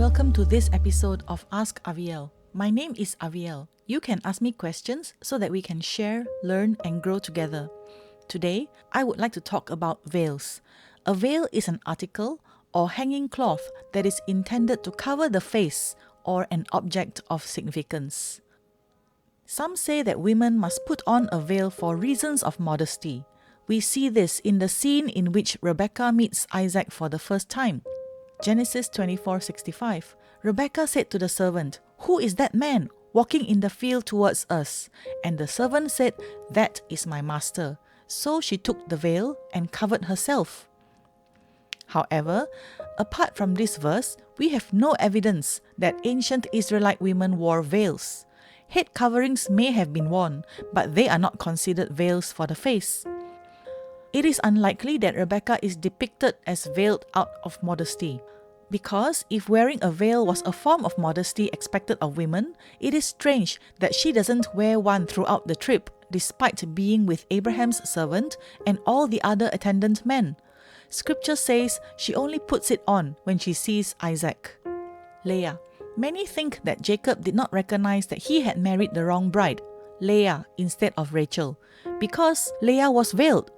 welcome to this episode of Ask Aviel. My name is Aviel. You can ask me questions so that we can share, learn, and grow together. Today, I would like to talk about veils. A veil is an article or hanging cloth that is intended to cover the face or an object of significance. Some say that women must put on a veil for reasons of modesty. We see this in the scene in which Rebekah meets Isaac for the first time. Genesis 24:65. Rebekah said to the servant, "Who is that man walking in the field towards us?" And the servant said, "That is my master." So she took the veil and covered herself. However, apart from this verse, we have no evidence that ancient Israelite women wore veils. Head coverings may have been worn, but they are not considered veils for the face. It is unlikely that Rebekah is depicted as veiled out of modesty. Because if wearing a veil was a form of modesty expected of women, it is strange that she doesn't wear one throughout the trip, despite being with Abraham's servant and all the other attendant men. Scripture says she only puts it on when she sees Isaac. Leah. Many think that Jacob did not recognize that he had married the wrong bride, Leah, instead of Rachel, because Leah was veiled.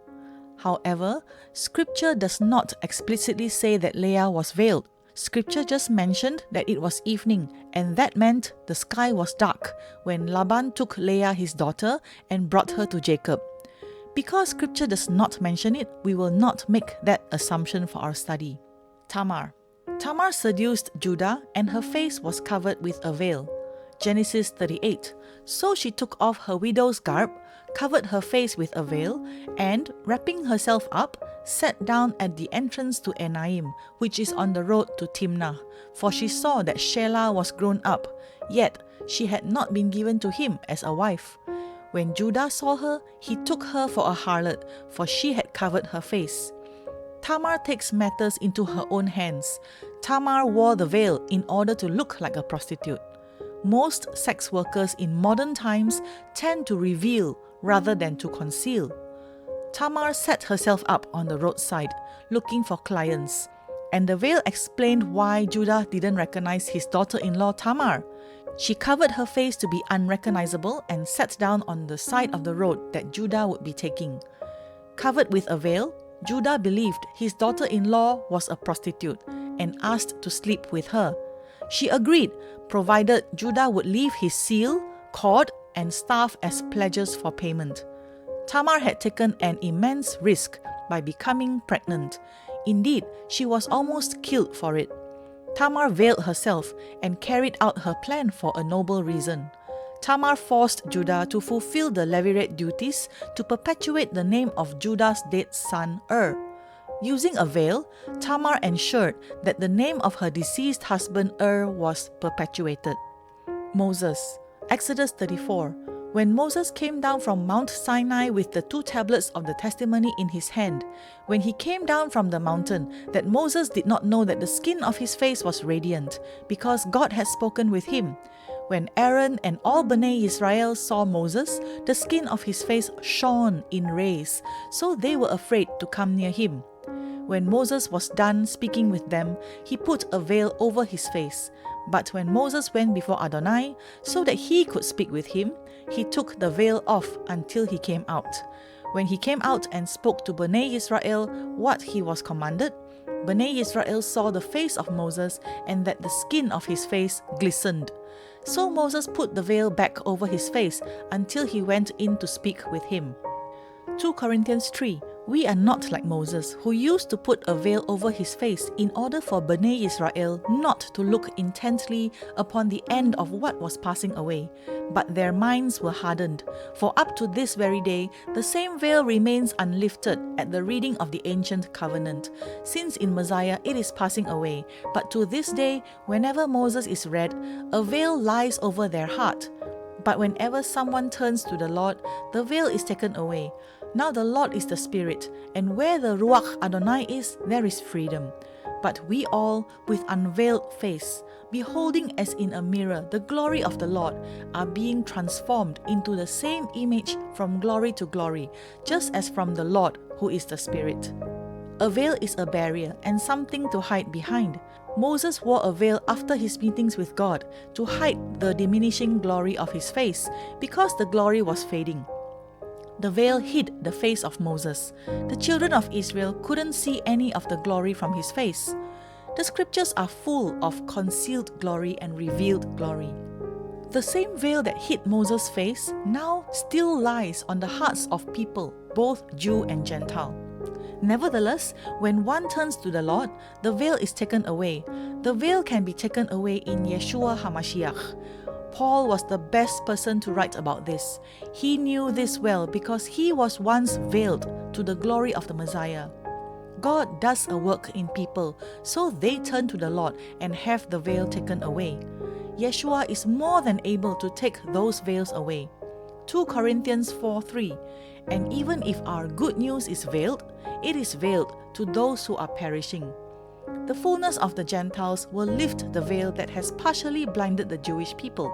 However, Scripture does not explicitly say that Leah was veiled. Scripture just mentioned that it was evening, and that meant the sky was dark when Laban took Leah his daughter and brought her to Jacob. Because Scripture does not mention it, we will not make that assumption for our study. Tamar. Tamar seduced Judah, and her face was covered with a veil. Genesis 38. So she took off her widow's garb, covered her face with a veil, and, wrapping herself up, sat down at the entrance to Enaim, which is on the road to Timnah, for she saw that Shelah was grown up, yet she had not been given to him as a wife. When Judah saw her, he took her for a harlot, for she had covered her face. Tamar takes matters into her own hands. Tamar wore the veil in order to look like a prostitute. Most sex workers in modern times tend to reveal rather than to conceal. Tamar set herself up on the roadside, looking for clients, and the veil explained why Judah didn't recognize his daughter-in-law Tamar. She covered her face to be unrecognizable and sat down on the side of the road that Judah would be taking. Covered with a veil, Judah believed his daughter-in-law was a prostitute and asked to sleep with her. She agreed, provided Judah would leave his seal, cord, and staff as pledges for payment. Tamar had taken an immense risk by becoming pregnant. Indeed, she was almost killed for it. Tamar veiled herself and carried out her plan for a noble reason. Tamar forced Judah to fulfill the levirate duties to perpetuate the name of Judah's dead son Using a veil, Tamar ensured that the name of her deceased husband was perpetuated. Moses. Exodus 34. When Moses came down from Mount Sinai with the 2 tablets of the testimony in his hand, when he came down from the mountain, that Moses did not know that the skin of his face was radiant, because God had spoken with him. When Aaron and all Bnei Israel saw Moses, the skin of his face shone in rays, so they were afraid to come near him. When Moses was done speaking with them, he put a veil over his face. But when Moses went before Adonai, so that he could speak with him, he took the veil off until he came out. When he came out and spoke to Bnei Israel what he was commanded, Bnei Israel saw the face of Moses and that the skin of his face glistened. So Moses put the veil back over his face until he went in to speak with him. 2 Corinthians 3. We are not like Moses, who used to put a veil over his face in order for Bnei Israel not to look intently upon the end of what was passing away. But their minds were hardened, for up to this very day, the same veil remains unlifted at the reading of the ancient covenant, since in Messiah it is passing away. But to this day, whenever Moses is read, a veil lies over their heart. But whenever someone turns to the Lord, the veil is taken away. Now the Lord is the Spirit, and where the Ruach Adonai is, there is freedom. But we all, with unveiled face, beholding as in a mirror the glory of the Lord, are being transformed into the same image from glory to glory, just as from the Lord, who is the Spirit. A veil is a barrier and something to hide behind. Moses wore a veil after his meetings with God to hide the diminishing glory of his face because the glory was fading. The veil hid the face of Moses. The children of Israel couldn't see any of the glory from his face. The scriptures are full of concealed glory and revealed glory. The same veil that hid Moses' face now still lies on the hearts of people, both Jew and Gentile. Nevertheless, when one turns to the Lord, the veil is taken away. The veil can be taken away in Yeshua HaMashiach. Paul was the best person to write about this. He knew this well because he was once veiled to the glory of the Messiah. God does a work in people, so they turn to the Lord and have the veil taken away. Yeshua is more than able to take those veils away. 2 Corinthians 4:3. And even if our good news is veiled, it is veiled to those who are perishing. The fullness of the Gentiles will lift the veil that has partially blinded the Jewish people.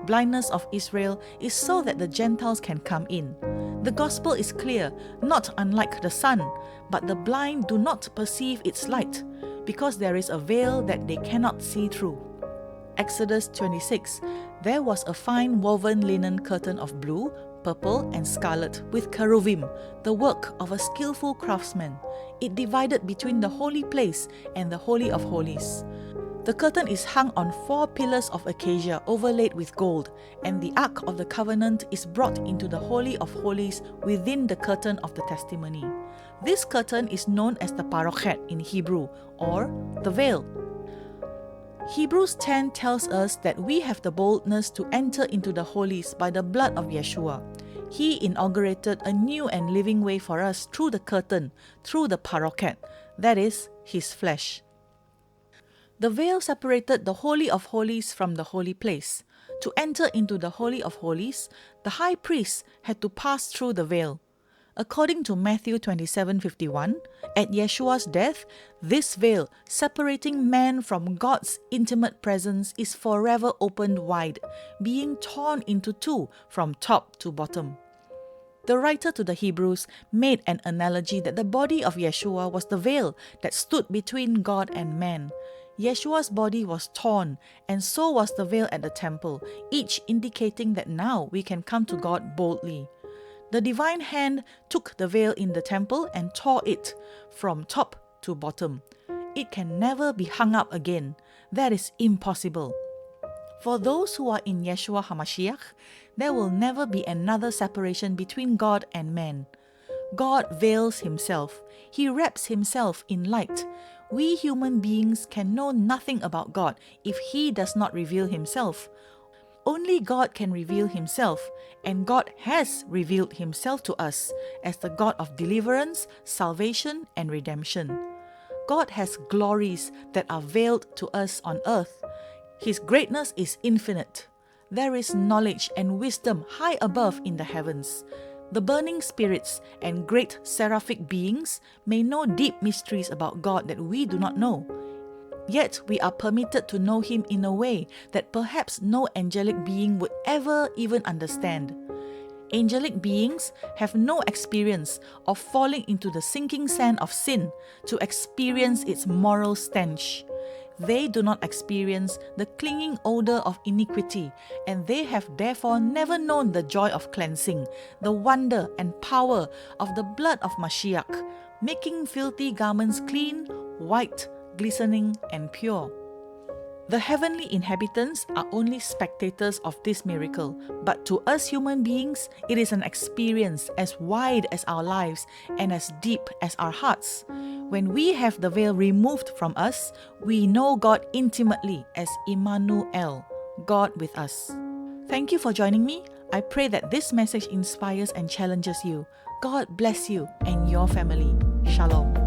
Blindness of Israel is so that the Gentiles can come in. The gospel is clear, not unlike the sun, but the blind do not perceive its light, because there is a veil that they cannot see through. Exodus 26. There was a fine woven linen curtain of blue, purple, and scarlet with cherubim, the work of a skillful craftsman. It divided between the holy place and the Holy of Holies. The curtain is hung on 4 pillars of acacia overlaid with gold, and the Ark of the Covenant is brought into the Holy of Holies within the curtain of the testimony. This curtain is known as the parochet in Hebrew, or the veil. Hebrews 10 tells us that we have the boldness to enter into the holies by the blood of Yeshua. He inaugurated a new and living way for us through the curtain, through the parochet, that is, his flesh. The veil separated the Holy of Holies from the holy place. To enter into the Holy of Holies, the high priest had to pass through the veil. According to Matthew 27:51, at Yeshua's death, this veil separating man from God's intimate presence is forever opened wide, being torn into 2 from top to bottom. The writer to the Hebrews made an analogy that the body of Yeshua was the veil that stood between God and man. Yeshua's body was torn, and so was the veil at the temple, each indicating that now we can come to God boldly. The divine hand took the veil in the temple and tore it from top to bottom. It can never be hung up again. That is impossible. For those who are in Yeshua HaMashiach, there will never be another separation between God and man. God veils himself. He wraps himself in light. We human beings can know nothing about God if he does not reveal himself. Only God can reveal himself, and God has revealed himself to us as the God of deliverance, salvation, and redemption. God has glories that are veiled to us on earth. His greatness is infinite. There is knowledge and wisdom high above in the heavens. The burning spirits and great seraphic beings may know deep mysteries about God that we do not know. Yet we are permitted to know him in a way that perhaps no angelic being would ever even understand. Angelic beings have no experience of falling into the sinking sand of sin to experience its moral stench. They do not experience the clinging odor of iniquity, and they have therefore never known the joy of cleansing, the wonder and power of the blood of Mashiach, making filthy garments clean, white, glistening, and pure. The heavenly inhabitants are only spectators of this miracle, but to us human beings, it is an experience as wide as our lives and as deep as our hearts. When we have the veil removed from us, we know God intimately as Immanuel, God with us. Thank you for joining me. I pray that this message inspires and challenges you. God bless you and your family. Shalom.